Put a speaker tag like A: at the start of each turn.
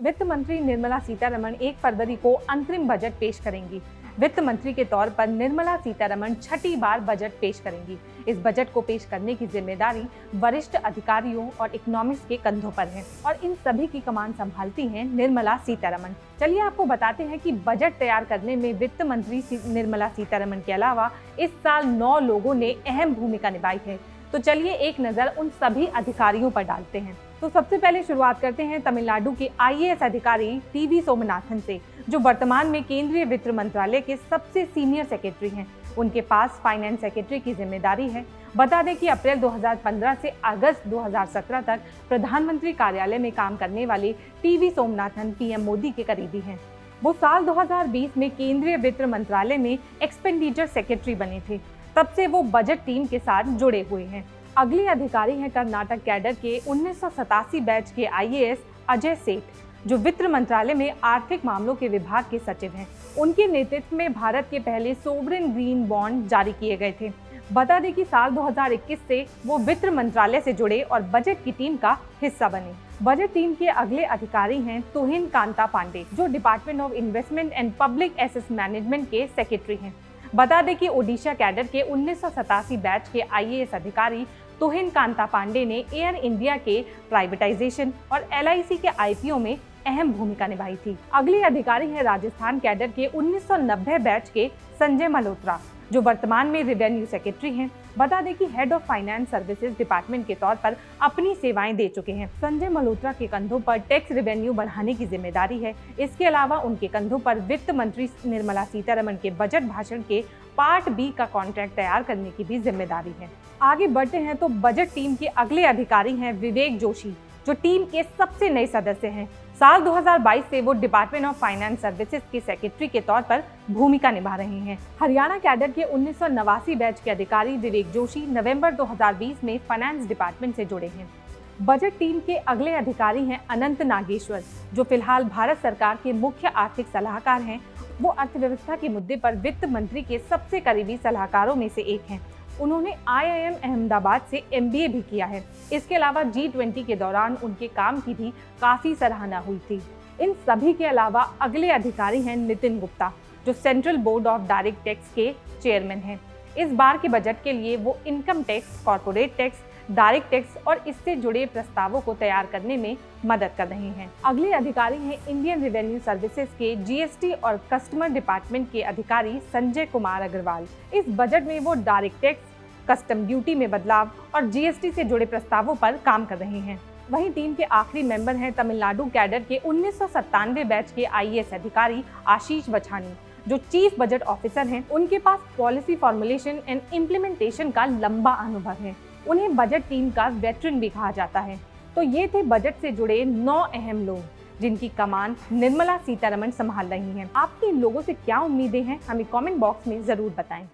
A: वित्त मंत्री निर्मला सीतारमण 1 फरवरी को अंतरिम बजट पेश करेंगी। वित्त मंत्री के तौर पर निर्मला सीतारमण छठी बार बजट पेश करेंगी। इस बजट को पेश करने की जिम्मेदारी वरिष्ठ अधिकारियों और इकोनॉमिस्ट के कंधों पर है और इन सभी की कमान संभालती हैं निर्मला सीतारमण। चलिए आपको बताते हैं कि बजट तैयार करने में वित्त मंत्री निर्मला सीतारमण के अलावा इस साल 9 लोगों ने अहम भूमिका निभाई है। तो चलिए एक नजर उन सभी अधिकारियों पर डालते हैं। तो सबसे पहले शुरुआत करते हैं तमिलनाडु के IAS अधिकारी टी.वी. सोमनाथन से, जो वर्तमान में केंद्रीय वित्त मंत्रालय के सबसे सीनियर सेक्रेटरी हैं। उनके पास फाइनेंस सेक्रेटरी की जिम्मेदारी है। बता दें कि अप्रैल 2015 से अगस्त 2017 तक प्रधानमंत्री कार्यालय में काम करने वाले टी.वी. सोमनाथन PM मोदी के करीबी हैं। वो साल 2020 में केंद्रीय वित्त मंत्रालय में एक्सपेंडिचर सेक्रेटरी बने थे। तब से वो बजट टीम के साथ जुड़े हुए हैं। अगले अधिकारी हैं कर्नाटक कैडर के 1987 बैच के IAS अजय सेठ, जो वित्त मंत्रालय में आर्थिक मामलों के विभाग के सचिव हैं। उनके नेतृत्व में भारत के पहले सोवरेन ग्रीन बॉन्ड जारी किए गए थे। बता दें कि साल 2021 से वो वित्त मंत्रालय से जुड़े और बजट की टीम का हिस्सा बने। बजट टीम के अगले अधिकारी हैं तुहिन कांता पांडे, जो department of investment and public asset management के सेक्रेटरी हैं। बता दें कि ओडिशा कैडर के 1987 बैच के IAS अधिकारी तुहिन कांता पांडे ने एयर इंडिया के प्राइवेटाइजेशन और LIC के IPO में अहम भूमिका निभाई थी। अगले अधिकारी हैं राजस्थान कैडर के 1990 बैच के संजय मल्होत्रा, जो वर्तमान में रेवेन्यू सेक्रेटरी हैं। बता दें कि head of finance services department के तौर पर अपनी सेवाएं दे चुके हैं। संजय मल्होत्रा के कंधों पर टैक्स रेवेन्यू बढ़ाने की जिम्मेदारी है। इसके अलावा उनके कंधों पर वित्त मंत्री निर्मला सीतारमण के बजट भाषण के पार्ट B का कॉन्ट्रैक्ट तैयार करने की भी जिम्मेदारी है। आगे बढ़ते हैं तो बजट टीम के अगले अधिकारी हैं विवेक जोशी, जो टीम के सबसे नए सदस्य हैं। साल 2022 से वो डिपार्टमेंट ऑफ फाइनेंस सर्विसेज के सेक्रेटरी के तौर पर भूमिका निभा रहे हैं। हरियाणा कैडर के 1989 बैच के अधिकारी विवेक जोशी नवंबर 2020 में फाइनेंस डिपार्टमेंट से जुड़े हैं। बजट टीम के अगले अधिकारी हैं अनंत नागेश्वर, जो फिलहाल भारत सरकार के मुख्य आर्थिक सलाहकार हैं। वो अर्थव्यवस्था के मुद्दे पर वित्त मंत्री के सबसे करीबी सलाहकारों में से एक हैं। उन्होंने IIM अहमदाबाद से MBA भी किया है। इसके अलावा G20 के दौरान उनके काम की भी काफी सराहना हुई थी। इन सभी के अलावा अगले अधिकारी हैं नितिन गुप्ता, जो central board of direct tax के चेयरमैन हैं। इस बार के बजट के लिए वो income tax, corporate tax, direct tax और इससे जुड़े प्रस्तावों को तैयार करने में मदद कर रहे हैं। अगले अधिकारी हैं इंडियन रेवेन्यू सर्विसेज के GST और कस्टमर डिपार्टमेंट के अधिकारी संजय कुमार अग्रवाल। इस बजट में वो डायरेक्ट टैक्स, कस्टम ड्यूटी में बदलाव और GST से जुड़े प्रस्तावों पर काम कर रहे हैं। वहीं टीम के आखिरी मेंबर हैं तमिलनाडु कैडर के 1997 बैच के IAS अधिकारी आशीष वछानी, जो चीफ बजट ऑफिसर हैं। उनके पास पॉलिसी फॉर्मुलेशन एंड इम्प्लीमेंटेशन का लंबा अनुभव है। उन्हें बजट टीम का वेटरन भी कहा जाता है। तो ये थे बजट से जुड़े 9 अहम लोग, जिनकी कमान निर्मला सीतारमण संभाल रही हैं। आपकी इन लोगों से क्या उम्मीदें हैं, हमें कमेंट बॉक्स में जरूर बताएं।